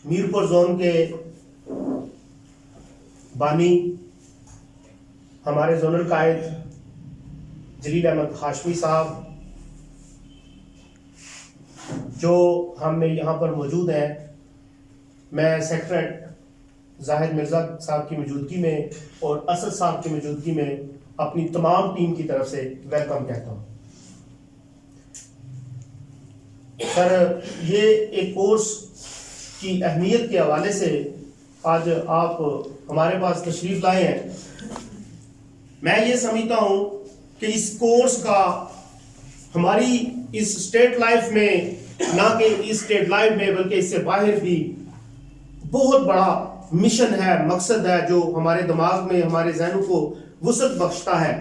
Mirpur zone کے بانی ہمارے زونل قائد جلیل احمد ہاشمی صاحب جو ہم میں یہاں پر موجود ہیں، میں سیکریٹریٹ زاہد مرزا صاحب کی موجودگی میں اور اسد صاحب کی موجودگی میں اپنی تمام ٹیم کی طرف سے ویلکم کہتا ہوں۔ سر، یہ ایک کورس کی اہمیت کے حوالے سے آج آپ ہمارے پاس تشریف لائے ہیں۔ میں یہ سمجھتا ہوں کہ اس کورس کا ہماری اس اسٹیٹ لائف میں، نہ کہ اس اسٹیٹ لائف میں بلکہ اس سے باہر بھی بہت بڑا مشن ہے، مقصد ہے، جو ہمارے دماغ میں، ہمارے ذہنوں کو وسعت بخشتا ہے۔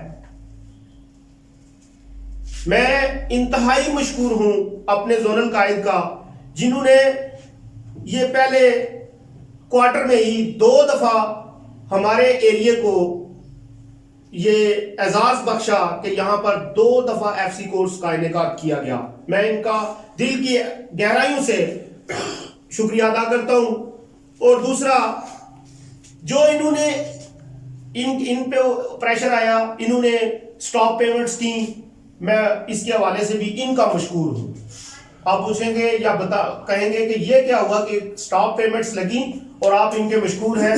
میں انتہائی مشکور ہوں اپنے زونل قائد کا، جنہوں نے یہ پہلے کوارٹر میں ہی 2 دفعہ ہمارے ایریے کو یہ اعزاز بخشا کہ یہاں پر 2 دفعہ ایف سی کورس کا انعقاد کیا گیا۔ میں ان کا دل کی گہرائیوں سے شکریہ ادا کرتا ہوں۔ اور دوسرا، جو انہوں نے ان پہ پریشر آیا، انہوں نے سٹاپ پیمنٹس کی، میں اس کے حوالے سے بھی ان کا مشکور ہوں۔ آپ پوچھیں گے یا کہیں گے کہ یہ کیا ہوا کہ سٹاپ پیمنٹس لگیں اور آپ ان کے مشکور ہیں۔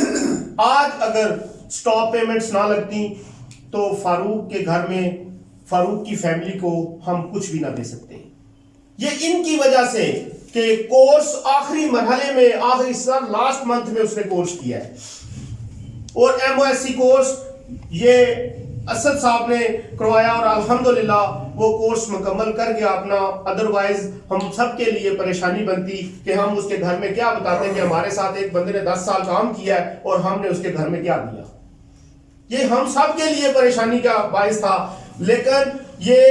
آج اگر سٹاپ پیمنٹس نہ لگتی تو فاروق کے گھر میں، فاروق کی فیملی کو ہم کچھ بھی نہ دے سکتے۔ یہ ان کی وجہ سے کہ کورس آخری مرحلے میں، آخری سال لاسٹ منتھ میں اس نے کورس کیا ہے، اور M O S C course یہ اسد صاحب نے کروایا اور الحمدللہ وہ کورس مکمل کر گیا اپنا۔ ادروائز ہم سب کے لیے پریشانی بنتی کہ ہم اس کے گھر میں کیا بتاتے ہیں کہ ہمارے ساتھ ایک بندے نے 10 سال کام کیا ہے اور ہم نے اس کے گھر میں کیا دیا۔ یہ ہم سب کے لیے پریشانی کا باعث تھا، لیکن یہ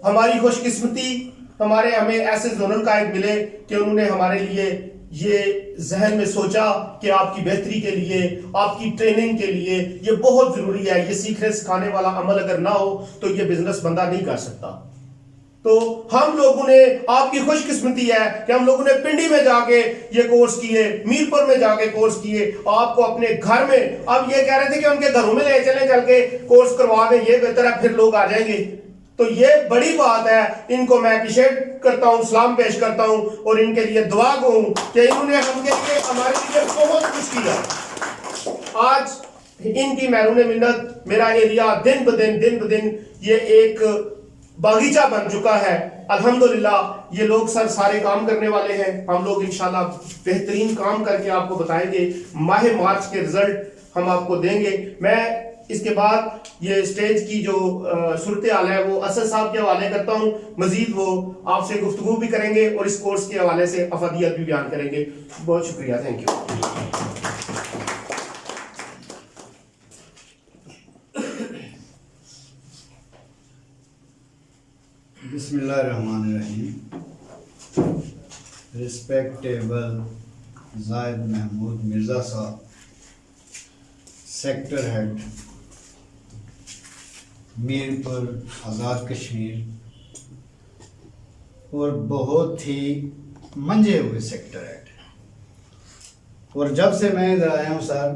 ہماری خوش قسمتی، ہمیں ایسے زونل قائد ملے کہ انہوں نے ہمارے لیے یہ ذہن میں سوچا کہ آپ کی بہتری کے لیے، آپ کی ٹریننگ کے لیے یہ بہت ضروری ہے۔ یہ سیکھنے سکھانے والا عمل اگر نہ ہو تو یہ بزنس بندہ نہیں کر سکتا۔ تو ہم لوگوں نے، آپ کی خوش قسمتی ہے کہ ہم لوگوں نے پنڈی میں جا کے یہ کورس کیے، میرپور میں جا کے کورس کیے، آپ کو اپنے گھر میں، اب یہ کہہ رہے تھے کہ ان کے گھروں میں لے چلیں، چل کے کورس کروا دیں، یہ بہتر ہے، پھر لوگ آ جائیں گے۔ تو یہ بڑی بات ہے، ان کو میں اپریشیٹ کرتا ہوں، سلام پیش کرتا ہوں اور ان کے لیے دعا گو ہوں کہ انہوں نے ہم کے لیے، ہمارے لیے بہت کچھ کیا۔ آج ان کی محرون منت میرا ایریا دن بدن یہ ایک باغیچہ بن چکا ہے۔ الحمدللہ یہ لوگ سارے کام کرنے والے ہیں، ہم لوگ انشاءاللہ بہترین کام کر کے آپ کو بتائیں گے۔ ماہ مارچ کے رزلٹ ہم آپ کو دیں گے۔ میں اس کے بعد یہ اسٹیج کی جو صورتحال ہے وہ اسد صاحب کے حوالے کرتا ہوں، مزید وہ آپ سے گفتگو بھی کریں گے اور اس کورس کے حوالے سے افادیت بھی بیان کریں گے۔ بہت شکریہ، تھینک یو۔ بسم اللہ الرحمن الرحیم۔ ریسپیکٹیبل زاہد محمود مرزا صاحب، سیکٹر ہیڈ میرپور آزاد کشمیر، اور بہت ہی منجے ہوئے سیکٹر ہیڈ۔ اور جب سے میں ادھر آیا ہوں سر،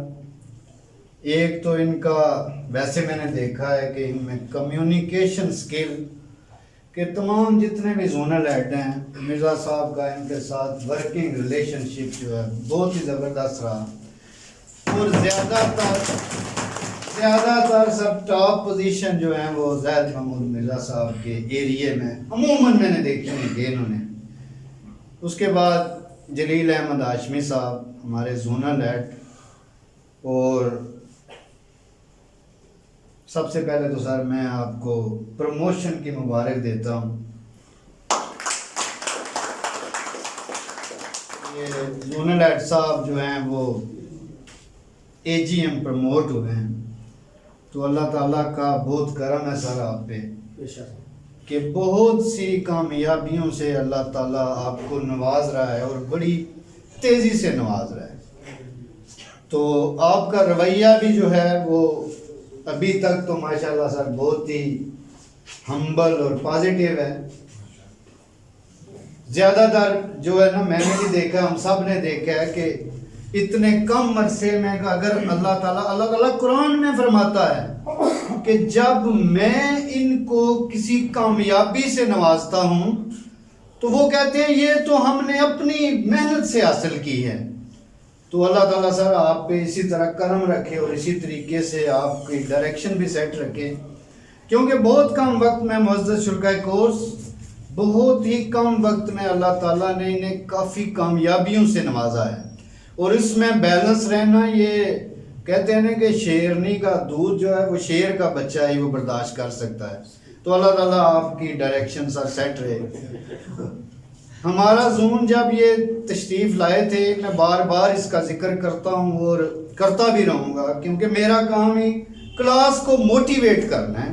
ایک تو ان کا ویسے میں نے دیکھا ہے کہ ان میں کمیونیکیشن سکل کہ تمام جتنے بھی زونل ہیڈ ہیں، مرزا صاحب کا ان کے ساتھ ورکنگ ریلیشن شپ جو ہے بہت ہی زبردست رہا، اور زیادہ تر سب ٹاپ پوزیشن جو ہیں وہ زاہد محمود مرزا صاحب کے ایریے میں عموماً میں نے دیکھے ہیں کہ انہوں نے۔ اس کے بعد جلیل احمد ہاشمی صاحب ہمارے زونل ہیڈ، اور سب سے پہلے تو سر میں آپ کو پروموشن کی مبارک دیتا ہوں۔ یہ زونل ہیڈ صاحب جو ہیں وہ اے جی ایم پروموٹ ہوئے ہیں، تو اللہ تعالیٰ کا بہت کرم ہے سر آپ پہ کہ بہت سی کامیابیوں سے اللہ تعالیٰ آپ کو نواز رہا ہے اور بڑی تیزی سے نواز رہا ہے۔ تو آپ کا رویہ بھی جو ہے وہ ابھی تک تو ماشاءاللہ سر بہت ہی ہمبل اور پازیٹیو ہے۔ زیادہ تر جو ہے نا میں نے بھی دیکھا، ہم سب نے دیکھا ہے کہ اتنے کم عرصے میں اگر اللہ تعالیٰ قرآن میں فرماتا ہے کہ جب میں ان کو کسی کامیابی سے نوازتا ہوں تو وہ کہتے ہیں یہ تو ہم نے اپنی محنت سے حاصل کی ہے. تو اللہ تعالیٰ سر آپ پہ اسی طرح کرم رکھے اور اسی طریقے سے آپ کی ڈائریکشن بھی سیٹ رکھے، کیونکہ بہت کم وقت میں معزز شرکائے کورس، بہت ہی کم وقت میں اللہ تعالیٰ نے انہیں کافی کامیابیوں سے نوازا ہے. اور اس میں بیلنس رہنا، یہ کہتے ہیں نا کہ شیرنی کا دودھ جو ہے وہ شیر کا بچہ ہی وہ برداشت کر سکتا ہے. تو اللہ تعالیٰ آپ کی ڈائریکشن سر سیٹ رہے. ہمارا زون جب یہ تشریف لائے تھے، میں بار بار اس کا ذکر کرتا ہوں اور کرتا بھی رہوں گا، کیونکہ میرا کام ہی کلاس کو موٹیویٹ کرنا ہے،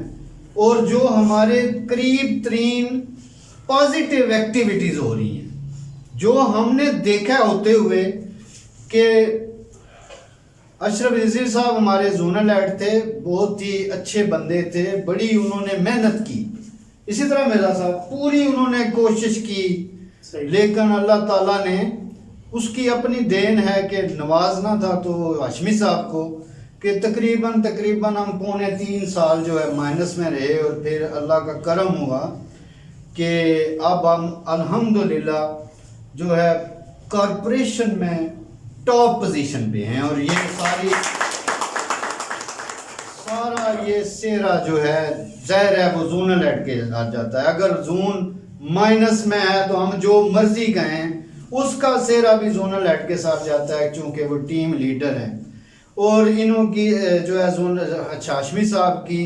اور جو ہمارے قریب ترین پازیٹیو ایکٹیویٹیز ہو رہی ہیں، جو ہم نے دیکھا ہوتے ہوئے کہ اشرف عزیز صاحب ہمارے زونل ہیڈ تھے، بہت ہی اچھے بندے تھے، بڑی انہوں نے محنت کی. اسی طرح مرزا صاحب پوری انہوں نے کوشش کی، لیکن اللہ تعالیٰ نے اس کی اپنی دین ہے کہ نوازنا تھا تو ہاشمی صاحب کو، کہ تقریباً ہم 2.5 سال جو ہے مائنس میں رہے، اور پھر اللہ کا کرم ہوا کہ اب ہم الحمدللہ جو ہے کارپوریشن میں ٹاپ پوزیشن پہ ہیں. اور یہ سارا یہ سیرا جو ہے ظاہر ہے وہ زونل ہیڈ کے ساتھ جاتا ہے. اگر زون مائنس میں ہے تو ہم جو مرضی کہیں، اس کا سیرا بھی زونل ہیڈ کے ساتھ جاتا ہے، چونکہ وہ ٹیم لیڈر ہیں. اور انہوں کی جو ہے ہاشمی صاحب کی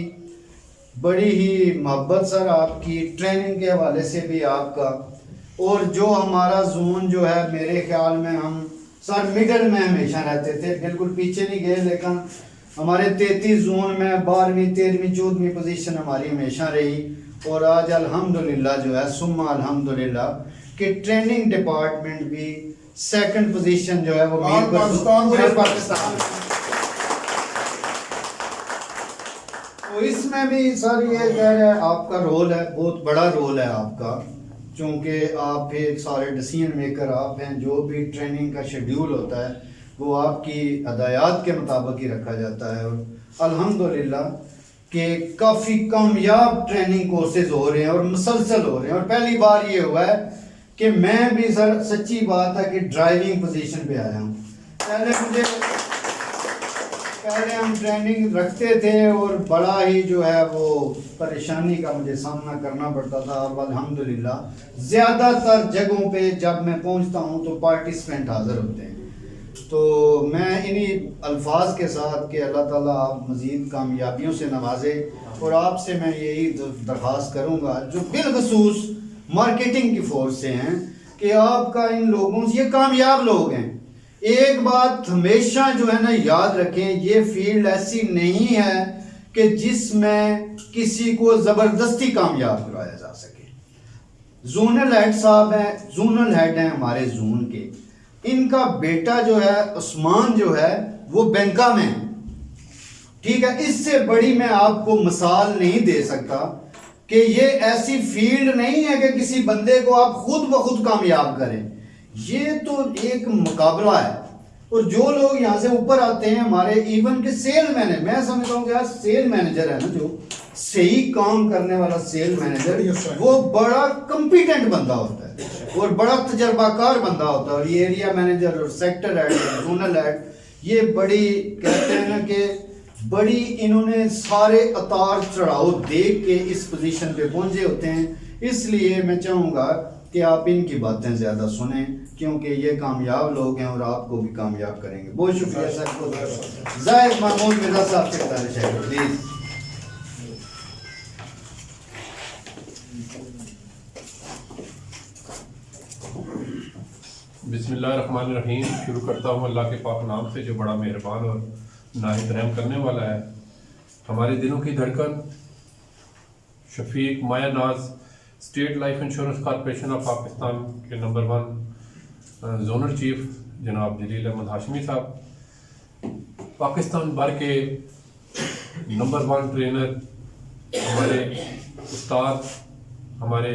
بڑی ہی محبت سر، آپ کی ٹریننگ کے حوالے سے بھی آپ کا. اور جو ہمارا زون جو ہے میرے خیال میں ہم سر مڈل میں ہمیشہ رہتے تھے، بالکل پیچھے نہیں گئے، لیکن ہمارے 33 زون میں 12ویں 13ویں 14ویں پوزیشن ہماری ہمیشہ رہی. اور آج الحمدللہ جو ہے ثم الحمدللہ کہ ٹریننگ ڈپارٹمنٹ بھی 2nd پوزیشن جو ہے وہ پاکستان. تو اس میں بھی سر یہ کہہ رہا ہے آپ کا رول ہے، بہت بڑا رول ہے آپ کا، چونکہ آپ ایک سارے ڈیسیژن میکر آپ ہیں. جو بھی ٹریننگ کا شیڈیول ہوتا ہے وہ آپ کی ہدایات کے مطابق ہی رکھا جاتا ہے. اور الحمدللہ کہ کافی کامیاب ٹریننگ کورسز ہو رہے ہیں اور مسلسل ہو رہے ہیں. اور پہلی بار یہ ہوا ہے کہ میں بھی سر سچی بات ہے کہ ڈرائیونگ پوزیشن پہ آیا ہوں. پہلے ہم ٹریننگ رکھتے تھے اور بڑا ہی جو ہے وہ پریشانی کا مجھے سامنا کرنا پڑتا تھا. اب الحمدللہ زیادہ تر جگہوں پہ جب میں پہنچتا ہوں تو پارٹیسپینٹ حاضر ہوتے ہیں. تو میں انہی الفاظ کے ساتھ کہ اللہ تعالیٰ آپ مزید کامیابیوں سے نوازے، اور آپ سے میں یہی درخواست کروں گا جو بالخصوص مارکیٹنگ کی فورس سے ہیں کہ آپ کا ان لوگوں سے، یہ کامیاب لوگ ہیں، ایک بات ہمیشہ جو ہے نا یاد رکھیں، یہ فیلڈ ایسی نہیں ہے کہ جس میں کسی کو زبردستی کامیاب کرایا جا سکے. زونل ہیڈ صاحب ہیں، زونل ہیڈ ہیں ہمارے زون کے، ان کا بیٹا جو ہے عثمان جو ہے وہ بینکا میں، ٹھیک ہے. اس سے بڑی میں آپ کو مثال نہیں دے سکتا کہ یہ ایسی فیلڈ نہیں ہے کہ کسی بندے کو آپ خود بخود کامیاب کریں. یہ تو ایک مقابلہ ہے. اور جو لوگ یہاں سے اوپر آتے ہیں ہمارے ایون کے سیل مینیجر، میں سمجھتا ہوں کہ یار سیل مینیجر ہے نا، جو صحیح کام کرنے والا سیل مینیجر، وہ بڑا کمپیٹنٹ بندہ ہوتا ہے اور بڑا تجربہ کار بندہ ہوتا ہے. اور یہ ایریا مینیجر اور سیکٹر ہیڈ، زونل ہیڈ، یہ بڑی کہتے ہیں نا کہ بڑی انہوں نے سارے اتار چڑھاؤ دیکھ کے اس پوزیشن پہ پہنچے ہوتے ہیں. اس لیے میں چاہوں گا کہ آپ ان کی باتیں زیادہ سنیں، کیونکہ یہ کامیاب لوگ ہیں اور آپ کو بھی کامیاب کریں گے. بہت شکریہ سر. زاہد محمود مرزا صاحب سے گزارش ہے پلیز. بسم اللہ الرحمن الرحیم. شروع کرتا ہوں اللہ کے پاک نام سے جو بڑا مہربان اور نہایت رحم کرنے والا ہے. ہمارے دلوں کی دھڑکن Shafiq Maya Naz state life insurance corporation of Pakistan کے نمبر 1 زونل چیف جناب جلیل احمد ہاشمی صاحب، پاکستان بھر کے نمبر 1 ٹرینر، ہمارے استاد، ہمارے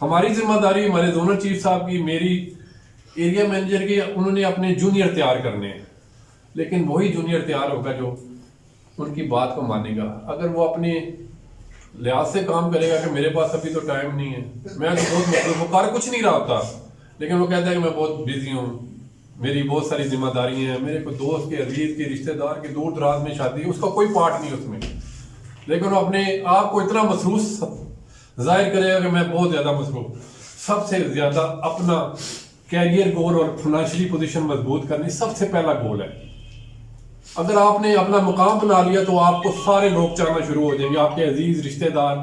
ہماری ذمہ داری ہمارے زونل چیف صاحب کی، میری ایریا مینیجر کی، انہوں نے اپنے جونیئر تیار کرنے ہیں، لیکن وہی جونیئر تیار ہوگا جو ان کی بات کو مانے گا. اگر وہ اپنے لحاظ سے کام کرے گا کہ میرے پاس ابھی تو ٹائم نہیں ہے، میں تو بہت مصروف ہوں، کار کچھ نہیں رہا ہوتا، لیکن وہ کہتا ہے کہ میں بہت بزی ہوں، میری بہت ساری ذمہ داریاں ہیں، میرے کوئی دوست کے، عزیز کے، رشتہ دار کے دور دراز میں شادی ہے، اس کا کوئی پارٹ نہیں اس میں، لیکن وہ اپنے آپ کو اتنا مصروف ظاہر کرے گا کہ میں بہت زیادہ مصروف. سب سے زیادہ اپنا کیریئر گول اور فائنینشلی پوزیشن مضبوط کرنی سب سے پہلا گول ہے. اگر آپ نے اپنا مقام بنا لیا تو آپ کو سارے لوگ چاہنا شروع ہو جائیں گے، آپ کے عزیز رشتہ دار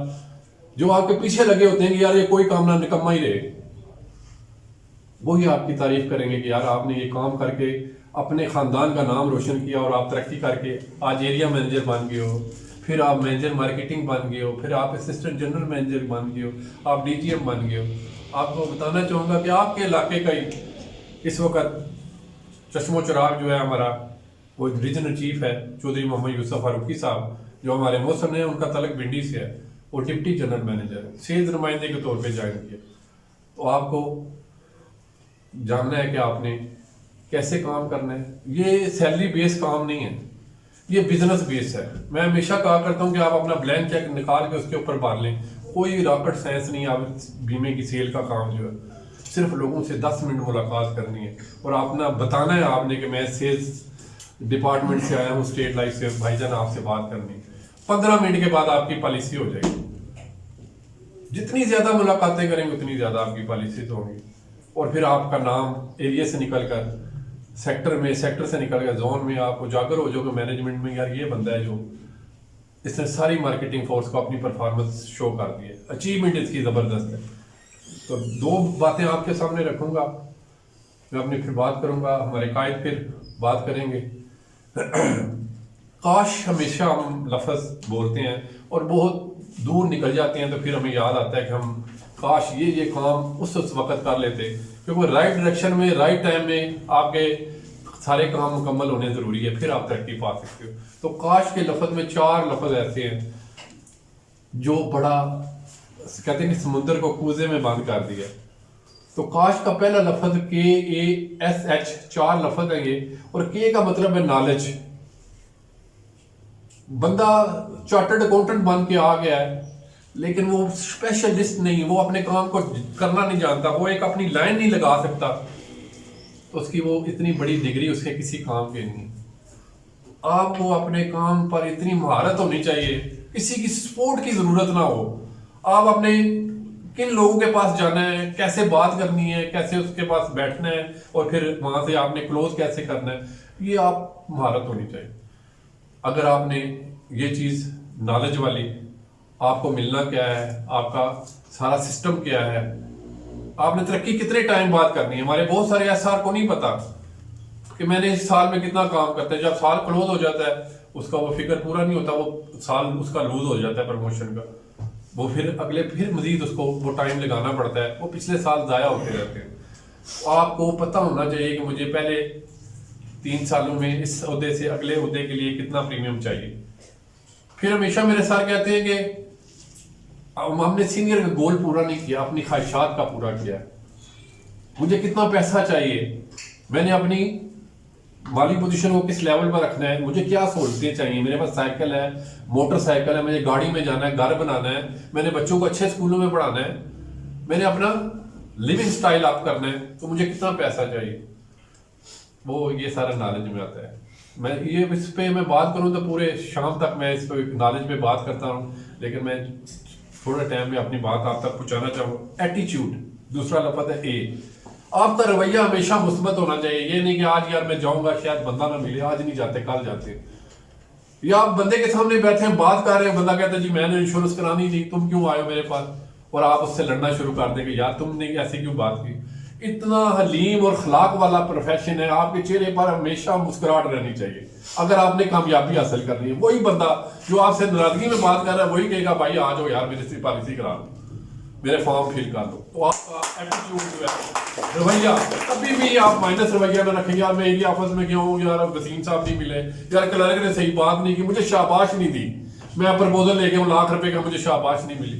جو آپ کے پیچھے لگے ہوتے ہیں کہ یار یہ کوئی کام نہ نکما ہی رہے، وہی آپ کی تعریف کریں گے کہ یار آپ نے یہ کام کر کے اپنے خاندان کا نام روشن کیا اور آپ ترقی کر کے آج ایریا مینیجر بن گئے ہو، پھر آپ مینیجر مارکیٹنگ بن گئے ہو، پھر آپ اسسٹنٹ جنرل مینیجر بن گئے ہو، آپ ڈی جی ایم بن گئے ہو. آپ کو بتانا چاہوں گا کہ آپ کے علاقے کا ہی اس وقت چشم و چراغ جو ہے ہمارا، وہ ریجنل چیف ہے چودھری محمد یوسف فاروقی صاحب، جو ہمارے محسن ہیں، ان کا تعلق بنڈی سے ہے، وہ ڈپٹی جنرل مینیجر ہے، سیلز نمائندے کے طور پہ جوائن کیا. تو آپ کو جاننا ہے کہ آپ نے کیسے کام کرنا ہے. یہ سیلری بیس کام نہیں ہے، یہ بزنس بیس ہے. میں ہمیشہ کہا کرتا ہوں کہ آپ اپنا بلینک چیک نکال کے اس کے اوپر بھر لیں، کوئی راکٹ سائنس نہیں. آپ بیمے کی سیل کا کام جو ہے صرف لوگوں سے 10 منٹ ملاقات کرنی ہے اور اپنا بتانا ہے آپ نے کہ میں سیلز ڈپارٹمنٹ سے آیا ہوں، اسٹیٹ لائف سے، بھائی جان آپ سے بات کرنی. 15 منٹ کے بعد آپ کی پالیسی ہو جائے گی. جتنی زیادہ ملاقاتیں کریں گے اتنی زیادہ آپ کی پالیسی تو ہوں گی، اور پھر آپ کا نام ایریا سے نکل کر سیکٹر میں، سیکٹر سے نکل کر زون میں آپ اجاگر ہو جو کہ مینجمنٹ میں یار یہ بندہ ہے جو اس نے ساری مارکیٹنگ فورس کو اپنی پرفارمنس شو کر دی ہے، اچیومنٹ اس کی زبردست ہے. تو 2 باتیں آپ کے سامنے رکھوں گا، میں اپنی پھر بات کروں گا، ہمارے قائد پھر بات کریں گے. کاش ہمیشہ ہم لفظ بولتے ہیں اور بہت دور نکل جاتے ہیں تو پھر ہمیں یاد آتا ہے کہ ہم کاش یہ کام اس وقت کر لیتے، کیونکہ رائٹ ڈائریکشن میں رائٹ ٹائم میں آپ کے سارے کام مکمل ہونے ضروری ہے، پھر آپ ترقی پا سکتے ہو. تو کاش کے لفظ میں 4 لفظ ایسے ہیں جو بڑا کہتے ہیں کہ سمندر کو کوزے میں بند کر دیا. تو کاش کا پہلا لفظ KASH، 4 لفظ ہیں یہ، اور K کا مطلب ہے نالج. بندہ چارٹرڈ اکاؤنٹنٹ بن کے آ گیا ہے لیکن وہ اسپیشلسٹ نہیں، وہ اپنے کام کو کرنا نہیں جانتا، وہ ایک اپنی لائن نہیں لگا سکتا، تو اس کی وہ اتنی بڑی ڈگری اس کے کسی کام کے نہیں. آپ کو اپنے کام پر اتنی مہارت ہونی چاہیے، کسی کی سپورٹ کی ضرورت نہ ہو. آپ اپنے کن لوگوں کے پاس جانا ہے، کیسے بات کرنی ہے، کیسے اس کے پاس بیٹھنا ہے، اور پھر وہاں سے آپ نے کلوز کیسے کرنا ہے، یہ آپ مہارت ہونی چاہیے. اگر آپ نے یہ چیز نالج والی، آپ کو ملنا کیا ہے، آپ کا سارا سسٹم کیا ہے، آپ نے ترقی کتنے ٹائم بعد کرنی ہے. ہمارے بہت سارے SR کو نہیں پتا کہ میں نے اس سال میں کتنا کام کرتا ہے. جب سال کلوز ہو جاتا ہے اس کا وہ فگر پورا نہیں ہوتا، وہ سال اس کا لوز ہو جاتا ہے پروموشن کا، وہ پھر مزید اس کو وہ ٹائم لگانا پڑتا ہے، وہ پچھلے سال ضائع ہوتے رہتے ہیں. آپ کو پتہ ہونا چاہیے کہ مجھے پہلے 3 سالوں میں اس عہدے سے اگلے عہدے کے لیے کتنا پریمیم چاہیے. پھر ہمیشہ میرے سر کہتے ہیں کہ ہم نے سینئر کا گول پورا نہیں کیا، اپنی خواہشات کا پورا کیا. مجھے کتنا پیسہ چاہیے، میں نے اپنی مالی پوزیشن کو کس لیول پر رکھنا ہے، مجھے کیا سہولتیں چاہیے، میرے پاس سائیکل ہے، موٹر سائیکل ہے، مجھے گاڑی میں جانا ہے، گھر بنانا ہے، میں نے بچوں کو اچھے اسکولوں میں پڑھانا ہے، میں نے اپنا لیونگ سٹائل اپ کرنا ہے، تو مجھے کتنا پیسہ چاہیے. وہ یہ سارا نالج میں آتا ہے. میں یہ اس پہ میں بات کروں تو پورے شام تک میں اس پہ نالج پہ بات کرتا ہوں، لیکن میں تھوڑے ٹائم میں اپنی بات آپ تک پہنچانا چاہوں. ایٹیچیوڈ، دوسرا لفظ ہے A. آپ کا رویہ ہمیشہ مثبت ہونا چاہیے. یہ نہیں کہ آج یار میں جاؤں گا شاید بندہ نہ ملے، آج نہیں جاتے کل جاتے، یا آپ بندے کے سامنے بیٹھے ہیں بات کر رہے ہیں، بندہ کہتا ہے جی میں نے انشورنس کرانی نہیں، تم کیوں آئے ہو میرے پاس، اور آپ اس سے لڑنا شروع کر دیں کہ یار تم نے ایسے کیوں بات کی. اتنا حلیم اور اخلاق والا پروفیشن ہے، آپ کے چہرے پر ہمیشہ مسکراہٹ رہنی چاہیے اگر آپ نے کامیابی حاصل کرنی ہے. وہی بندہ جو آپ سے ناراضگی میں بات کر رہا ہے وہی کہے گا بھائی آ جاؤ یار میرے سے پالیسی کرا دو، میرے فارم فل کر دو. تو آپ کا ایٹیٹیوڈ جو ہے، رویہ، کبھی بھی آپ مائنس رویہ نہ رکھیں. یار میں ایریا آفس میں گیا ہوں، یار وسیم صاحب نہیں ملے، یار کلرک نے صحیح بات نہیں کی، مجھے شاباش نہیں دی، میں پرپوزل لے کے ہوں ₹1,00,000 کا، مجھے شاباش نہیں ملی.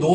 2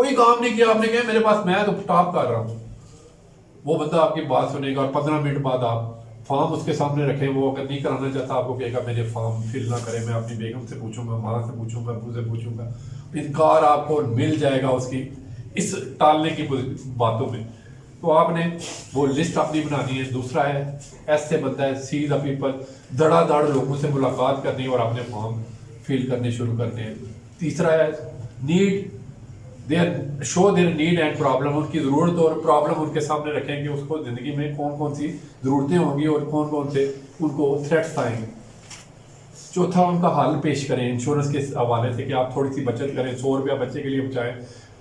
کوئی کام نہیں کیا آپ نے کہا میرے پاس میں تو ٹاپ کر رہا ہوں. وہ بندہ آپ کی بات سنے گا اور 15 منٹ بعد آپ فارم اس کے سامنے رکھیں, وہ اگر نہیں کرانا چاہتا آپ کو کہے گا میرے فارم فل نہ کرے, میں اپنی بیگم سے پوچھوں گا, ماں سے پوچھوں گا, ابو سے پوچھوں گا. انکار آپ کو مل جائے گا اس کی اس ٹالنے کی باتوں میں. تو آپ نے وہ لسٹ اپنی بنانی ہے. دوسرا ہے ایس سے بنتا ہے سی دا پیپل, دڑا دڑ لوگوں سے ملاقات کرنی اور اپنے فارم فل کرنے شروع کرنے ہیں. تیسرا ہے need their show their need and problem, ان کی ضرورت اور پرابلم ان کے سامنے رکھیں کہ اس کو زندگی میں کون کون سی ضرورتیں ہوں گی اور کون کون سے ان کو تھریٹس آئیں گے. چوتھا ان کا حل پیش کریں انشورنس کے حوالے سے کہ آپ تھوڑی سی بچت کریں, 100 روپیہ بچے کے لیے بچائیں,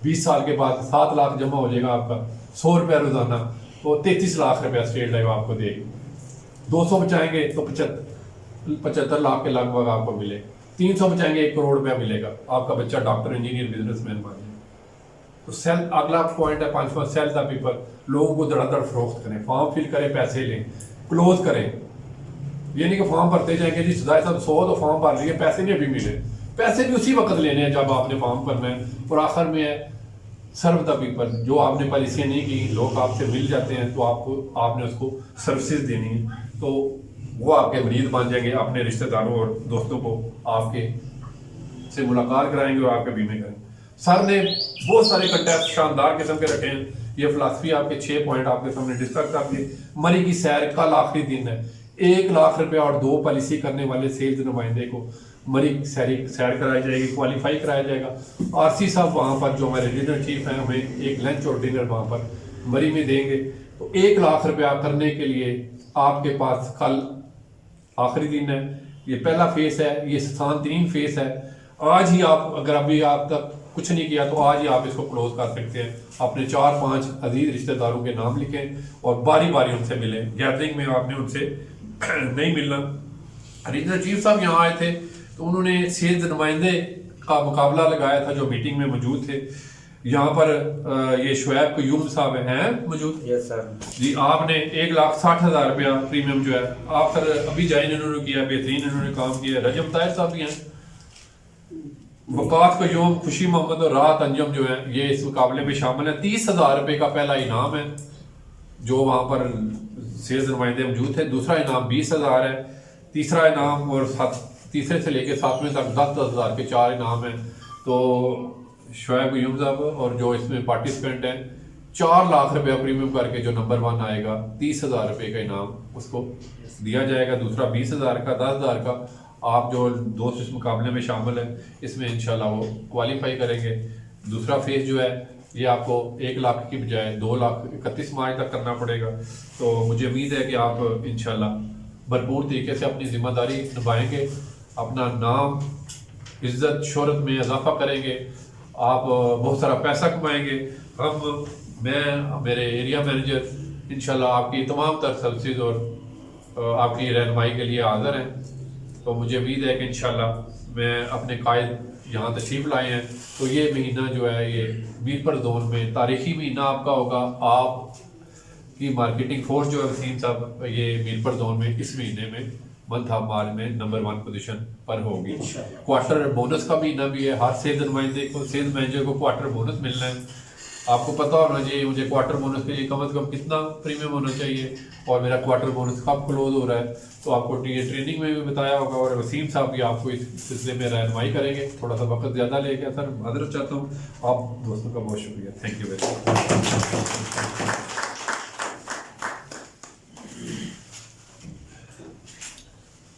20 سال کے بعد 7 لاکھ جمع ہو جائے گا آپ کا, 100 روپیہ روزانہ, تو 33 لاکھ روپیہ اسٹیٹ لائف آپ کو دے گی. 200 بچائیں گے تو 75 لاکھ کے لگ بھگ آپ کو ملے. 300 بچائیں گے 1 کروڑ روپیہ ملے گا, آپ کا بچہ ڈاکٹر, انجینئر, بزنس مین بن جائے. تو سیل اگلا پوائنٹ ہے 5واں, سیل دا پیپل, لوگوں کو دڑا دڑ فروخت کریں, فارم فل کریں, پیسے لیں, کلوز کریں. یہ نہیں کہ فارم بھرتے جائیں کہ جی سدائے صاحب 100 تو فارم بھر لیے, پیسے نہیں ابھی ملے. پیسے بھی اسی وقت لینے ہیں جب آپ نے فارم بھرنا ہے. اور آخر میں ہے سرو دا پیپل, جو آپ نے پالیسیاں نہیں کی, لوگ آپ سے مل جاتے ہیں تو آپ نے اس کو سروسز دینی ہے, تو وہ آپ کے مریض بن جائیں گے. اپنے رشتہ داروں اور دوستوں کو آپ کے سے ملاقات کرائیں گے اور آپ کے بیمے کریں گے. سر نے بہت سارے کنٹیکٹ شاندار قسم کے رکھے ہیں. یہ فلاسفی آپ کے 6 پوائنٹ آپ کے سامنے ڈسکس کر دیے. مری کی سیر کل آخری دن ہے. 1 لاکھ روپیہ اور 2 پالیسی کرنے والے سیلز نمائندے کو مری سیر کرائی جائے گی, کوالیفائی کرایا جائے گا. آر سی صاحب وہاں پر جو ہمارے ریجنل چیف ہیں ہمیں ایک لنچ اور ڈنر وہاں پر مری میں دیں گے. تو 1 لاکھ روپیہ کرنے کے لیے آپ کے پاس کل آخری دن ہے. یہ پہلا فیس ہے, یہ آسان ترین فیس ہے. آج ہی آپ اگر ابھی آپ تک کچھ نہیں کیا تو آج ہی آپ اس کو کلوز کر سکتے ہیں. اپنے 4-5 عزیز رشتہ داروں کے نام لکھیں اور باری باری ان سے ملیں. گیدرنگ میں آپ نے ان سے نہیں ملنا. ریجنل چیف صاحب یہاں آئے تھے تو انہوں نے سیلز نمائندے کا مقابلہ لگایا تھا جو میٹنگ میں موجود تھے. یہاں پر یہ شعیب قیوم صاحب ہیں موجود. یس سر. جی آپ نے 1,60,000 روپیہ پریمیم جو ہے آپ سر ابھی جائن انہوں نے کیا, بہترین انہوں نے کام کیا. رجب طاہر صاحب بھی ہیں, وقات قیوم, خوشی محمد اور راحت انجم جو ہے یہ اس مقابلے میں شامل ہیں. 30,000 روپے کا پہلا انعام ہے جو وہاں پر سیلز نمائندے موجود تھے. دوسرا انعام 20,000 ہے. تیسرا انعام اور تیسرے سے لے کے 7ویں تک 10,000 کے 4 انعام ہیں. تو شعیب قیوم صاحب اور جو اس میں پارٹیسپینٹ ہیں 4 لاکھ روپیہ پریمیم کر کے جو نمبر 1 آئے گا 30,000 روپے کا انعام اس کو دیا جائے گا. دوسرا 20,000 کا, 10,000 کا. آپ جو دوست اس مقابلے میں شامل ہیں اس میں انشاءاللہ وہ کوالیفائی کریں گے. دوسرا فیس جو ہے یہ آپ کو 1 لاکھ کی بجائے 2,31 مارچ تک کرنا پڑے گا. تو مجھے امید ہے کہ آپ انشاءاللہ بھرپور طریقے سے اپنی ذمہ داری نبھائیں گے, اپنا نام, عزت, شہرت میں اضافہ کریں گے, آپ بہت سارا پیسہ کمائیں گے. میں میرے ایریا مینیجر انشاءاللہ آپ کی تمام تر سروسز اور آپ کی رہنمائی کے لیے حاضر ہیں. تو مجھے امید ہے کہ انشاءاللہ میں اپنے قائد یہاں تشریف لائے ہیں تو یہ مہینہ جو ہے یہ میرپور زون میں تاریخی مہینہ آپ کا ہوگا. آپ کی مارکیٹنگ فورس جو ہے وسیم صاحب یہ میرپور زون میں اس مہینے میں منتھ آف مارچ میں نمبر 1 پوزیشن پر ہوگی. کوارٹر بونس کا مہینہ بھی ہے. ہر سیلز نمائندے کو, سیلز مینیجر کو کوارٹر بونس ملنا ہے. آپ کو پتہ ہونا چاہیے مجھے کوارٹر بونس کے لیے کم از کم کتنا پریمیم ہونا چاہیے اور میرا کوارٹر بونس کب کلوز ہو رہا ہے. تو آپ کو یہ ٹریننگ میں بھی بتایا ہوگا اور وسیم صاحب بھی آپ کو اس سلسلے میں رہنمائی کریں گے. تھوڑا سا وقت زیادہ لے گیا سر, معذرت چاہتا ہوں. آپ دوستوں کا بہت شکریہ. Thank you very much.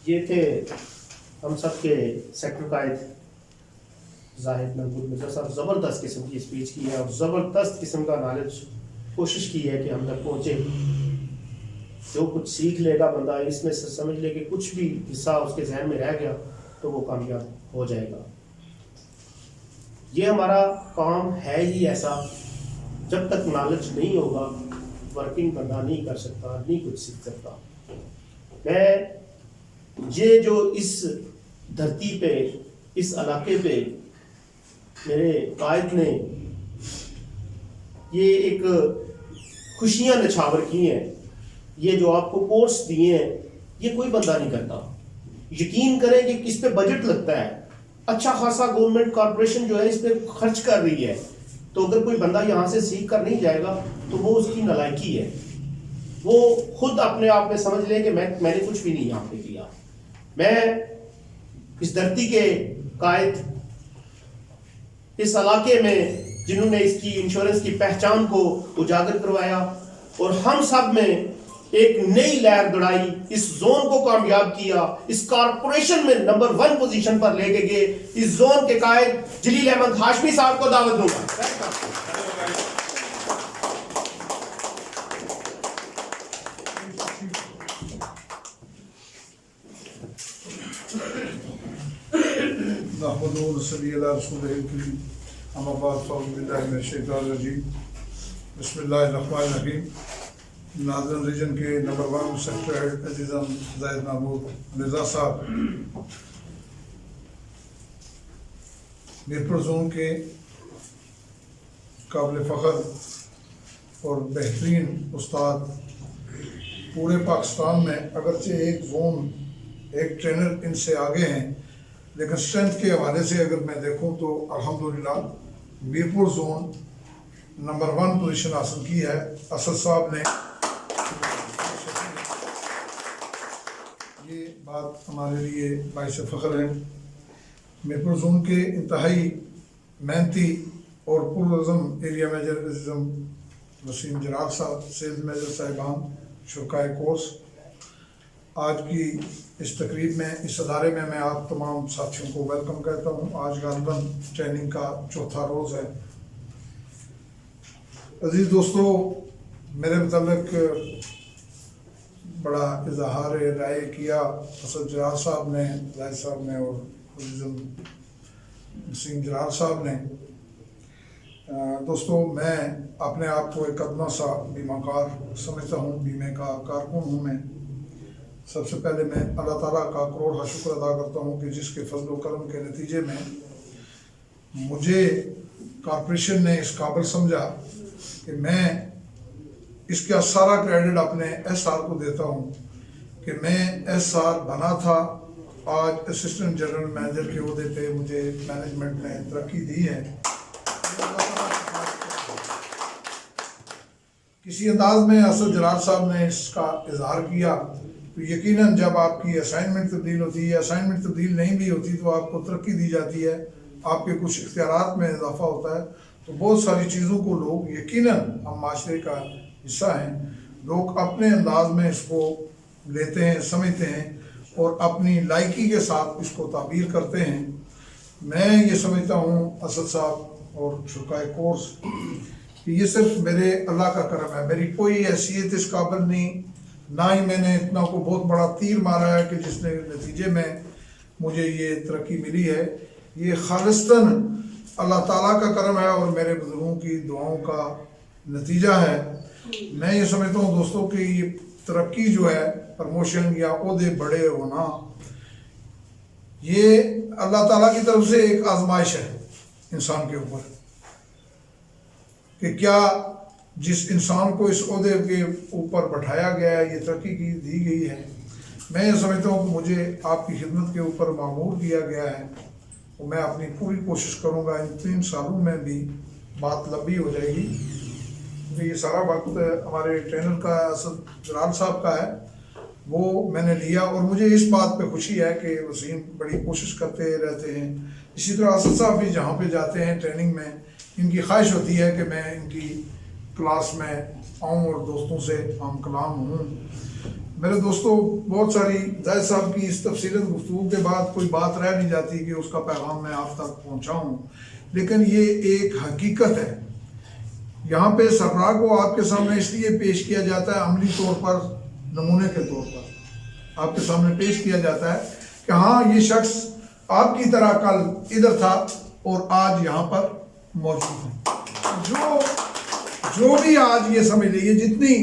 یہ تھے ہم سب کے سیکٹر قائد زاہد محمود مرزا صاحب. زبردست قسم کی اسپیچ کی ہے اور زبردست قسم کا نالج کوشش کی ہے کہ ہم تک پہنچے. جو کچھ سیکھ لے گا بندہ اس میں سے سمجھ لے کہ کچھ بھی حصہ اس کے ذہن میں رہ گیا تو وہ کامیاب ہو جائے گا. یہ ہمارا کام ہے ہی ایسا, جب تک نالج نہیں ہوگا ورکنگ بندہ نہیں کر سکتا, نہیں کچھ سیکھ سکتا. میں یہ جو اس دھرتی پہ, اس علاقے پہ میرے قائد نے یہ ایک خوشیاں نچھاور کی ہیں, یہ جو آپ کو کورس دیے ہیں یہ کوئی بندہ نہیں کرتا. یقین کریں کہ اس پہ بجٹ لگتا ہے, اچھا خاصا گورنمنٹ کارپوریشن جو ہے اس پہ خرچ کر رہی ہے. تو اگر کوئی بندہ یہاں سے سیکھ کر نہیں جائے گا تو وہ اس کی نالائکی ہے. وہ خود اپنے آپ میں سمجھ لے کہ میں نے کچھ بھی نہیں یہاں پہ کیا. میں اس دھرتی کے قائد، اس علاقے میں جنہوں نے اس کی انشورنس کی پہچان کو اجاگر کروایا اور ہم سب میں ایک نئی لہر دوڑائی، اس زون کو کامیاب کیا، اس کارپوریشن میں نمبر 1 پوزیشن پر لے کے گئے. اس زون کے قائد جلیل احمد ہاشمی صاحب کو دعوت دوں گا. نحمدہ ونصلی علی رسولہ الکریم، اما بعد فاعوذ باللہ من الشیطان الرجیم، بسم اللہ الرحمن الرحیم. ناظرین ریجن کے نمبر 1 سیکٹر ہیڈ عزیزم زاہد محمود مرزا صاحب، میرپور زون کے قابل فخر اور بہترین استاد پورے پاکستان میں، اگرچہ ایک زون ایک ٹرینر ان سے آگے ہیں، لیکن اسٹرینتھ کے حوالے سے اگر میں دیکھوں تو الحمدللہ میرپور زون نمبر 1 پوزیشن حاصل کی ہے. اسد صاحب نے یہ بات ہمارے لیے باعث فخر ہے. میرپور زون کے انتہائی محنتی اور پرعزم ایریا میجر عزیزم وسیم جرار صاحب، سیلز میجر صاحبان، شرکائے کورس، آج کی اس تقریب میں، اس ادارے میں آپ تمام ساتھیوں کو ویلکم کہتا ہوں. آج غالباً ٹریننگ کا 4تھا روز ہے. عزیز دوستو، میرے متعلق بڑا اظہار رائے کیا اسد جرار صاحب نے، زاہد صاحب نے اور عزیزم وسیم جرار صاحب نے. دوستو، میں اپنے آپ کو ایک ادنا سا بیمہ کار سمجھتا ہوں، بیمے کا کارکن ہوں میں. سب سے پہلے میں اللہ تعالیٰ کا کروڑ شکر ادا کرتا ہوں کہ جس کے فضل و کرم کے نتیجے میں مجھے کارپوریشن نے اس قابل سمجھا کہ میں اس کا سارا کریڈٹ اپنے ایس آر کو دیتا ہوں کہ میں ایس آر بنا تھا. آج اسسٹنٹ جنرل مینیجر کے عہدے پہ مجھے مینجمنٹ نے ترقی دی ہے. کسی انداز میں اسد جرار صاحب نے اس کا اظہار کیا تو یقیناً جب آپ کی اسائنمنٹ تبدیل ہوتی ہے، اسائنمنٹ تبدیل نہیں بھی ہوتی تو آپ کو ترقی دی جاتی ہے، آپ کے کچھ اختیارات میں اضافہ ہوتا ہے، تو بہت ساری چیزوں کو لوگ یقیناً ہم معاشرے کا حصہ ہیں، لوگ اپنے انداز میں اس کو لیتے ہیں، سمجھتے ہیں اور اپنی لائکی کے ساتھ اس کو تعبیر کرتے ہیں. میں یہ سمجھتا ہوں اسد صاحب اور شرکائے کورس کہ یہ صرف میرے اللہ کا کرم ہے. میری کوئی حیثیت اس قابل نہیں، نہ ہی میں نے اتنا کو بہت بڑا تیر مارا ہے کہ جس نے نتیجے میں مجھے یہ ترقی ملی ہے. یہ خالصتاً اللہ تعالیٰ کا کرم ہے اور میرے بزرگوں کی دعاؤں کا نتیجہ ہے. میں یہ سمجھتا ہوں دوستوں کہ یہ ترقی جو ہے، پرموشن یا عہدے بڑے ہونا، یہ اللہ تعالیٰ کی طرف سے ایک آزمائش ہے انسان کے اوپر کہ کیا جس انسان کو اس عہدے کے اوپر بٹھایا گیا ہے، یہ ترقی کی دی گئی ہے. میں یہ سمجھتا ہوں کہ مجھے آپ کی خدمت کے اوپر معمور کیا گیا ہے اور میں اپنی پوری کوشش کروں گا. ان 3 سالوں میں بھی بات لمبی ہو جائے گی کیونکہ یہ سارا وقت ہمارے ٹرینر کا اسد جرار صاحب کا ہے، وہ میں نے لیا. اور مجھے اس بات پہ خوشی ہے کہ وسیم بڑی کوشش کرتے رہتے ہیں. اسی طرح اسد صاحب بھی جہاں پہ جاتے ہیں ٹریننگ میں، ان کی خواہش ہوتی ہے کہ میں ان کی کلاس میں آؤں اور دوستوں سے عام کلام ہوں. میرے دوستوں، بہت ساری زاہد صاحب کی اس تفصیلت گفتگو کے بعد کوئی بات رہ نہیں جاتی کہ اس کا پیغام میں آپ تک پہنچاؤں، لیکن یہ ایک حقیقت ہے. یہاں پہ سربراہ کو آپ کے سامنے اس لیے پیش کیا جاتا ہے، عملی طور پر، نمونے کے طور پر آپ کے سامنے پیش کیا جاتا ہے کہ ہاں یہ شخص آپ کی طرح کل ادھر تھا اور آج یہاں پر موجود ہے. جو بھی آج یہ سمجھ لیجیے، جتنی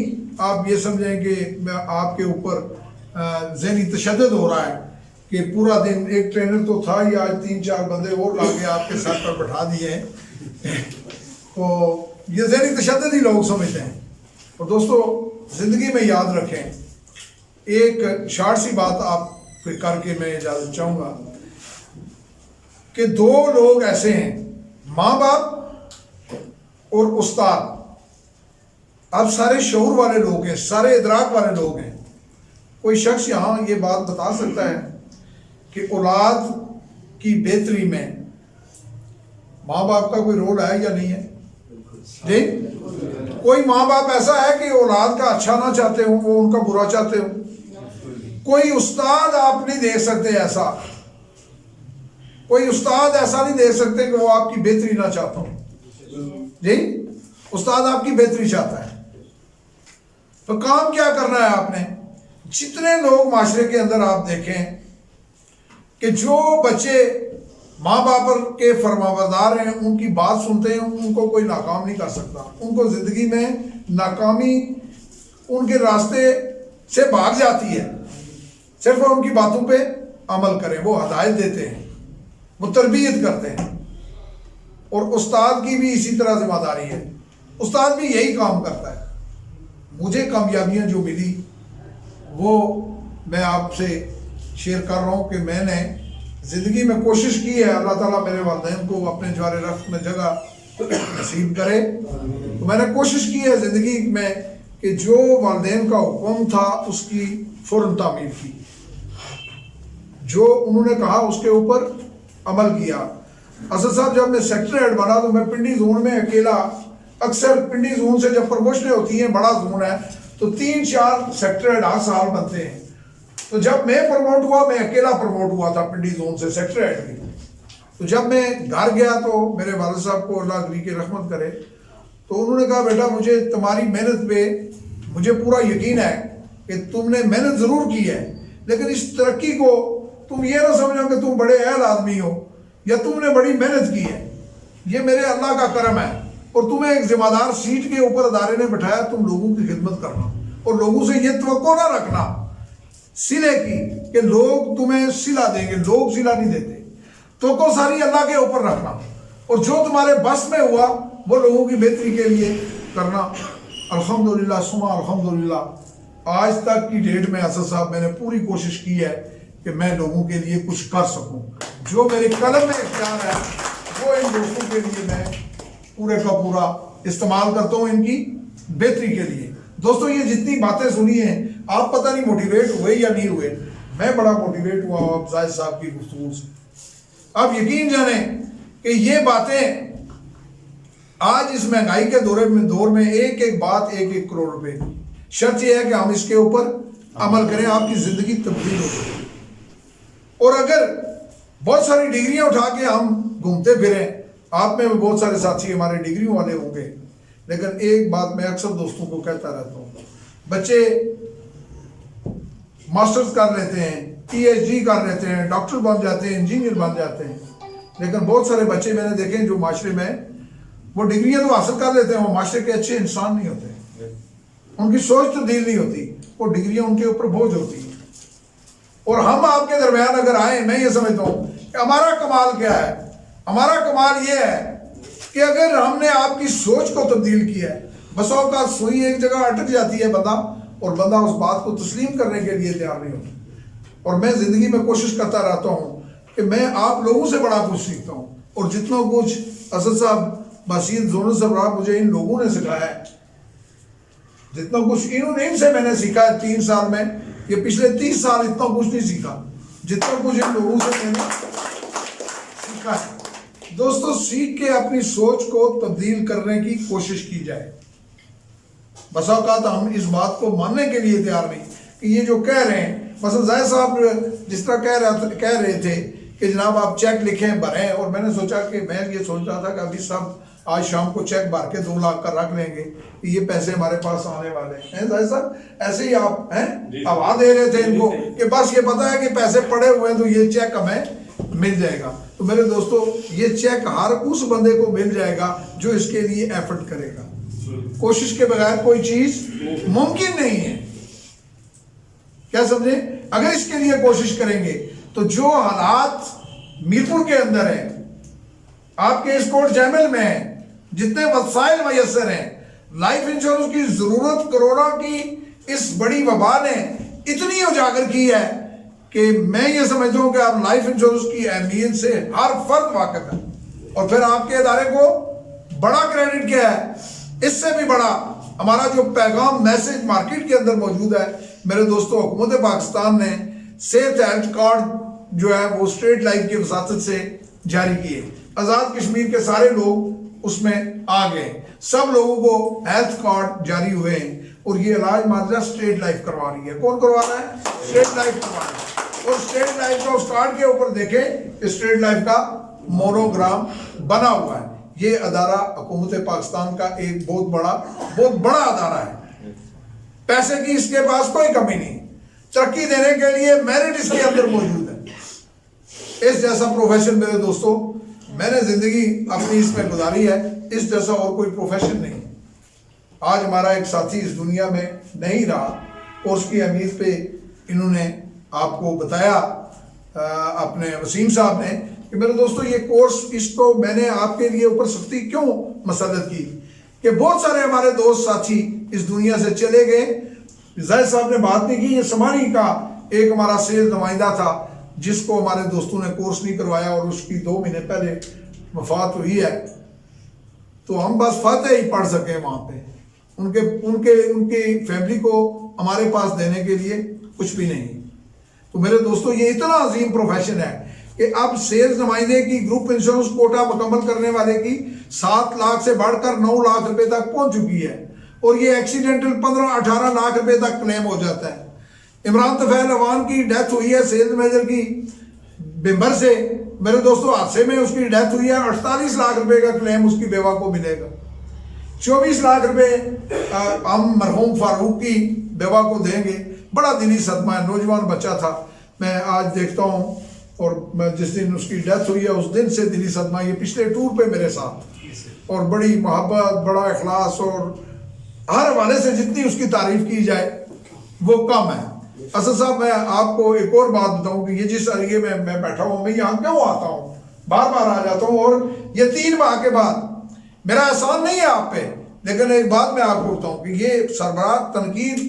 آپ یہ سمجھیں کہ آپ کے اوپر ذہنی تشدد ہو رہا ہے کہ پورا دن ایک ٹرینر تو تھا ہی، آج 3-4 بندے اور لا کے آپ کے سر پر بٹھا دیے ہیں، تو یہ ذہنی تشدد ہی لوگ سمجھتے ہیں. اور دوستو، زندگی میں یاد رکھیں، ایک شارٹ سی بات آپ پہ کر کے میں اجازت چاہوں گا کہ 2 لوگ ایسے ہیں، ماں باپ اور استاد اب سارے شعور والے لوگ ہیں، سارے ادراک والے لوگ ہیں. کوئی شخص یہاں یہ بات بتا سکتا ہے کہ اولاد کی بہتری میں ماں باپ کا کوئی رول ہے یا نہیں ہے؟ جی، کوئی ماں باپ ایسا ہے کہ اولاد کا اچھا نہ چاہتے ہوں، وہ ان کا برا چاہتے ہوں؟ کوئی استاد آپ نہیں دیکھ سکتے ایسا، کوئی استاد ایسا نہیں دیکھ سکتے کہ وہ آپ کی بہتری نہ چاہتا ہوں. جی، استاد آپ کی بہتری چاہتا ہے. تو کام کیا کرنا ہے آپ نے؟ جتنے لوگ معاشرے کے اندر آپ دیکھیں کہ جو بچے ماں باپ کے فرمانبردار ہیں، ان کی بات سنتے ہیں، ان کو کوئی ناکام نہیں کر سکتا. ان کو زندگی میں ناکامی ان کے راستے سے بھاگ جاتی ہے، صرف ان کی باتوں پہ عمل کریں. وہ ہدایت دیتے ہیں، وہ تربیت کرتے ہیں. اور استاد کی بھی اسی طرح ذمہ داری ہے. استاد بھی یہی کام کرتا ہے. مجھے کامیابیاں جو ملی وہ میں آپ سے شیئر کر رہا ہوں کہ میں نے زندگی میں کوشش کی ہے. اللہ تعالیٰ میرے والدین کو اپنے جوار رفت میں جگہ نصیب کرے. تو میں نے کوشش کی ہے زندگی میں کہ جو والدین کا حکم تھا اس کی فوراً تعمیل کی، جو انہوں نے کہا اس کے اوپر عمل کیا. اسد صاحب جب میں سیکٹری ہیڈ بنا تو میں پنڈی زون میں اکیلا، اکثر پنڈی زون سے جب پروموشنیں ہوتی ہیں، بڑا زون ہے تو 3-4 سیکٹری ہیڈ ہر سال بنتے ہیں. تو جب میں پروموٹ ہوا، میں اکیلا پروموٹ ہوا تھا پنڈی زون سے سیکٹری ہیڈ کی. تو جب میں گھر گیا تو میرے والد صاحب کو اللہ علی کی رحمت کرے، تو انہوں نے کہا بیٹا مجھے تمہاری محنت پہ مجھے پورا یقین ہے کہ تم نے محنت ضرور کی ہے، لیکن اس ترقی کو تم یہ نہ سمجھو کہ تم بڑے اہل آدمی ہو یا تم نے بڑی محنت کی ہے. یہ میرے اللہ کا کرم ہے، اور تمہیں ایک ذمہ دار سیٹ کے اوپر ادارے نے بٹھایا، تم لوگوں کی خدمت کرنا اور لوگوں سے یہ توقع نہ رکھنا صلے کی کہ لوگ تمہیں صلہ دیں گے. لوگ صلہ نہیں دیتے. توقع ساری اللہ کے اوپر رکھنا، اور جو تمہارے بس میں ہوا وہ لوگوں کی بہتری کے لیے کرنا. الحمدللہ ثم الحمدللہ آج تک کی ڈیٹ میں اسد صاحب میں نے پوری کوشش کی ہے کہ میں لوگوں کے لیے کچھ کر سکوں. جو میرے قلم میں اختیار ہے وہ ان دوستوں کے لیے میں پورے کا پورا استعمال کرتا ہوں، ان کی بہتری کے لیے. دوستوں یہ جتنی باتیں سنی ہیں آپ پتہ نہیں موٹیویٹ ہوئے یا نہیں ہوئے، میں بڑا موٹیویٹ ہوا ہوں اب زاہد صاحب کی گفتگو سے. آپ یقین جانیں کہ یہ باتیں آج اس مہنگائی کے دور میں ایک ایک بات 1-1 کروڑ روپے کی. شرط یہ ہے کہ ہم اس کے اوپر عمل کریں، آپ کی زندگی تبدیل ہو جائے. اور اگر بہت ساری ڈگریاں اٹھا کے ہم گھومتے پھریں، آپ میں بہت سارے ساتھی ہمارے ڈگریوں والے ہوں گے، لیکن ایک بات میں اکثر دوستوں کو کہتا رہتا ہوں، بچے ماسٹرز کر لیتے ہیں، پی ایچ ڈی کر لیتے ہیں، ڈاکٹر بن جاتے ہیں، انجینئر بن جاتے ہیں، لیکن بہت سارے بچے میں نے دیکھے ہیں جو معاشرے میں وہ ڈگریاں تو حاصل کر لیتے ہیں، وہ معاشرے کے اچھے انسان نہیں ہوتے، ان کی سوچ تبدیل نہیں ہوتی، وہ ڈگریاں ان کے اوپر بوجھ ہوتی ہیں. اور ہم آپ کے درمیان اگر آئیں، میں یہ سمجھتا ہوں کہ ہمارا کمال کیا ہے؟ ہمارا کمال یہ ہے کہ اگر ہم نے آپ کی سوچ کو تبدیل کیا ہے. بس اوقات سوئی ایک جگہ اٹک جاتی ہے بندہ، اور بندہ اس بات کو تسلیم کرنے کے لیے تیار نہیں ہوتا. اور میں زندگی میں کوشش کرتا رہتا ہوں کہ میں آپ لوگوں سے بڑا کچھ سیکھتا ہوں، اور جتنا کچھ اسد صاحب، باسط، زونل صاحب مجھے ان لوگوں نے سکھایا ہے، جتنا کچھ ان سے میں نے سیکھا ہے 3 سال میں، یہ پچھلے 30 سال اتنا کچھ نہیں سیکھا جتنا کچھ ان لوگوں سے میں نے سیکھا ہے. دوستو سیکھ کے اپنی سوچ کو تبدیل کرنے کی کوشش کی جائے. بس اوقات ہم اس بات کو ماننے کے لیے تیار نہیں کہ یہ جو کہہ رہے ہیں، مثلا زاہد صاحب جس طرح کہہ رہے تھے کہ جناب آپ چیک لکھیں بھریں، اور میں نے سوچا کہ میں یہ سوچ رہا تھا کہ ابھی صاحب آج شام کو چیک بھر کے 2 لاکھ کا رکھ لیں گے کہ یہ پیسے ہمارے پاس آنے والے ہیں. زاہد صاحب ایسے ہی آپ ہوا دے رہے تھے ان کو کہ بس یہ پتا ہے کہ پیسے پڑے ہوئے ہیں تو یہ چیک ہمیں مل جائے گا. تو میرے دوستو یہ چیک ہر اس بندے کو مل جائے گا جو اس کے لیے ایفرٹ کرے گا. کوشش کے بغیر کوئی چیز ممکن نہیں ہے. کیا سمجھیں؟ اگر اس کے لیے کوشش کریں گے تو جو حالات میرپور کے اندر ہیں، آپ کے اس کوٹ جیمل میں ہیں، جتنے وسائل میسر ہیں، لائف انشورنس کی ضرورت کروڑا کی اس بڑی وبا نے اتنی اجاگر کی ہے کہ میں یہ سمجھتا ہوں کہ آپ لائف انشورنس کی اہمیت سے ہر فرد واقف ہے، اور پھر آپ کے ادارے کو بڑا کریڈٹ کیا ہے، اس سے بھی بڑا ہمارا جو پیغام میسج مارکیٹ کے اندر موجود ہے میرے دوستو، حکومت پاکستان نے صحت ہیلتھ کارڈ جو ہے وہ اسٹریٹ لائف کی وساطت سے جاری کیے. آزاد کشمیر کے سارے لوگ اس میں آ گئے، سب لوگوں کو ہیلتھ کارڈ جاری ہوئے ہیں اور یہ علاج معالجہ اسٹریٹ لائف کروا رہی ہے. کون کروا رہا ہے؟ اسٹریٹ لائف کروا رہا ہے. اور اسٹریٹ لائف کا اس کارڈ کے اوپر دیکھیں اسٹریٹ لائف کا مونوگرام بنا ہوا ہے. یہ ادارہ حکومت پاکستان کا ایک بہت بڑا ادارہ ہے. پیسے کی اس کے پاس کوئی کمی نہیں، ترقی دینے کے لیے میرٹ اس کے اندر موجود ہے. اس جیسا پروفیشن میرے دوستوں میں نے زندگی اپنی اس میں گزاری ہے، اس جیسا اور کوئی پروفیشن نہیں. آج ہمارا ایک ساتھی اس دنیا میں نہیں رہا اور اس کی اہمیت پہ انہوں نے آپ کو بتایا اپنے وسیم صاحب نے کہ میرے دوستو یہ کورس، اس کو میں نے آپ کے لیے اوپر سختی کیوں مسلط کی کہ بہت سارے ہمارے دوست ساتھی اس دنیا سے چلے گئے. زاہد صاحب نے بات نہیں کی، یہ سمانی کا ایک ہمارا سیل نمائندہ تھا جس کو ہمارے دوستوں نے کورس نہیں کروایا اور اس کی 2 مہینے پہلے وفات ہوئی ہے. تو ہم بس فاتح ہی پڑھ سکیں وہاں پہ، ان کے فیملی کو ہمارے پاس دینے کے لیے کچھ بھی نہیں. تو میرے دوستو یہ اتنا عظیم پروفیشن ہے کہ اب سیلز نمائندے کی گروپ انشورنس کوٹا مکمل کرنے والے کی 7 لاکھ سے بڑھ کر 9 لاکھ روپے تک پہنچ چکی ہے اور یہ ایکسیڈنٹل 15-18 لاکھ روپے تک کلیم ہو جاتا ہے. عمران طفیل اوان کی ڈیتھ ہوئی ہے سیلز مینیجر کی بمبر سے، میرے دوستو حادثے میں اس کی ڈیتھ ہوئی ہے. 48 لاکھ روپے کا کلیم اس کی بیوہ کو ملے گا. 24 لاکھ روپے ہم مرحوم فاروق کی بیوہ کو دیں گے. بڑا دلی صدمہ ہے، نوجوان بچہ تھا. میں آج دیکھتا ہوں اور میں جس دن اس کی ڈیتھ ہوئی ہے اس دن سے دلی صدمہ. یہ پچھلے ٹور پہ میرے ساتھ، اور بڑی محبت، بڑا اخلاص، اور ہر حوالے سے جتنی اس کی تعریف کی جائے وہ کم ہے. اسد صاحب میں آپ کو ایک اور بات بتاؤں کہ یہ جس ایریے میں میں بیٹھا ہوں، میں یہاں کیوں آتا ہوں، بار بار آ جاتا ہوں، اور یہ 3 ماہ کے بعد میرا احسان نہیں ہے آپ پہ، لیکن ایک بات میں آپ کو بتاؤں کہ یہ سربراہ تنقید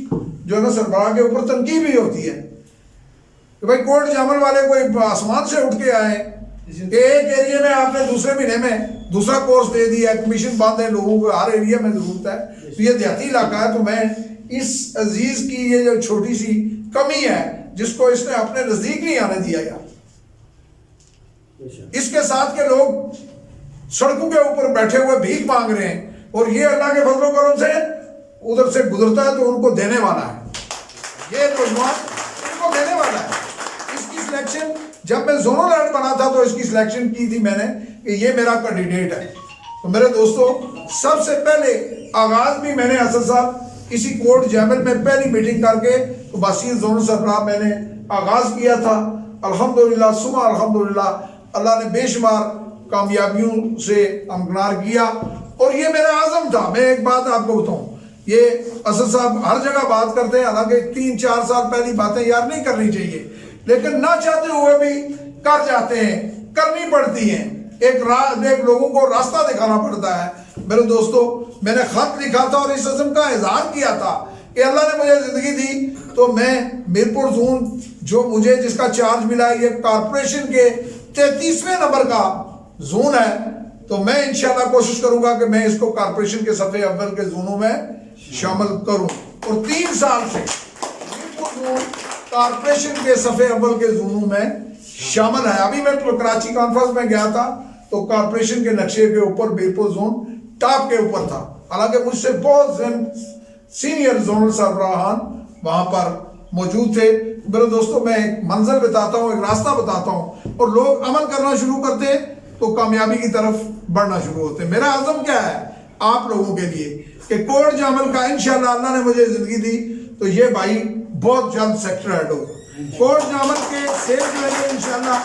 جو ہے نا، سربراہ کے اوپر تنقید بھی ہوتی ہے کہ بھائی کوٹ جامل والے کوئی آسمان سے اٹھ کے آئے کہ ایک ایریے میں آپ نے دوسرے مہینے میں دوسرا کورس دے دیا، کمیشن باندھے لوگوں کو، ہر ایریا میں ضرورت ہے. تو یہ دیہاتی علاقہ ہے، تو میں اس عزیز کی یہ جو چھوٹی سی کمی ہے جس کو اس نے اپنے نزدیک نہیں آنے دیا یار. اس کے ساتھ کے لوگ سڑکوں کے اوپر بیٹھے ہوئے بھیک مانگ رہے ہیں اور یہ اللہ کے فضل و کرم سے ادھر سے گزرتا ہے تو ان کو دینے والا ہے. یہ نوجوان ان کو دینے والا ہے. اس کی سلیکشن جب میں زونل ہیڈ بنا تھا تو اس کی سلیکشن کی تھی میں نے کہ یہ میرا کینڈیڈیٹ ہے. تو میرے دوستو سب سے پہلے آغاز بھی میں نے اسد صاحب اسی کوٹ جامل میں پہلی میٹنگ کر کے تو باسیر زونل سربراہ میں نے آغاز کیا تھا. الحمدللہ ثم الحمدللہ اللہ نے بے شمار کامیابیوں سے امکنار کیا اور یہ میرا عزم تھا. میں ایک بات آپ کو بتاؤں، یہ اسد صاحب ہر جگہ بات کرتے ہیں، حالانکہ 3-4 سال پہلی باتیں یار نہیں کرنی چاہیے، لیکن نہ چاہتے ہوئے بھی کر جاتے ہیں، کرنی پڑتی ہیں. ایک لوگوں کو راستہ دکھانا پڑتا ہے. میرے دوستو میں نے خط لکھا تھا اور اس عزم کا اظہار کیا تھا کہ اللہ نے مجھے زندگی دی تو میں میرپور زون جو مجھے جس کا چارج ملا ہے یہ کارپوریشن کے 33ویں نمبر کا زون ہے، تو میں انشاءاللہ کوشش کروں گا کہ میں اس کو کارپوریشن کے صفحے اول کے زونوں میں شامل کروں. اور 3 سال سے میرپور زون کارپوریشن کے صفحے اول کے زونوں میں شامل ہے. ابھی میں کراچی کانفرنس میں گیا تھا تو کارپوریشن کے نقشے کے اوپر میرپور زون ٹاپ کے اوپر تھا، حالانکہ مجھ سے بہت سینئر زونل سربراہان وہاں پر موجود تھے. میرے دوستوں میں ایک منزل بتاتا ہوں، ایک راستہ بتاتا ہوں اور لوگ عمل کرنا شروع کرتے ہیں تو کامیابی کی طرف بڑھنا شروع ہوتے ہیں. میرا عزم کیا ہے آپ لوگوں کے لیے کہ کوٹ جامل کا انشاءاللہ اللہ نے مجھے زندگی دی تو یہ بھائی بہت جلد سیکٹر ہیڈ ہوگا. کوٹ جامل کے سیلز مینیجر انشاءاللہ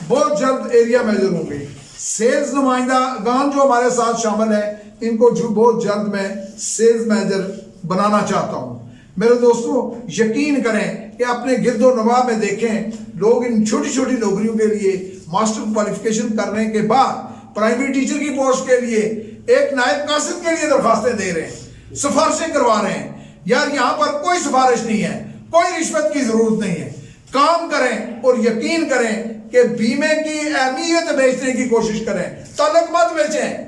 بہت جلد ایریا میجر ہوں گے. سیلز نمائندہ گان جو ہمارے ساتھ شامل ہیں ان کو جو بہت جلد میں سیلز مینیجر بنانا چاہتا ہوں. میرے دوستو یقین کریں کہ اپنے گرد و نواح میں دیکھیں لوگ ان چھوٹی چھوٹی نوکریوں کے لیے ماسٹر کوالیفیکیشن کرنے کے بعد پرائمری ٹیچر کی پوسٹ کے لیے ایک نائب قاصد کے لیے درخواستیں دے رہے ہیں، سفارشیں کروا رہے ہیں. یار یہاں پر کوئی سفارش نہیں ہے، کوئی رشوت کی ضرورت نہیں ہے. کام کریں اور یقین کریں کہ بیمے کی اہمیت بیچنے کی کوشش کریں، تعلق مت بیچیں.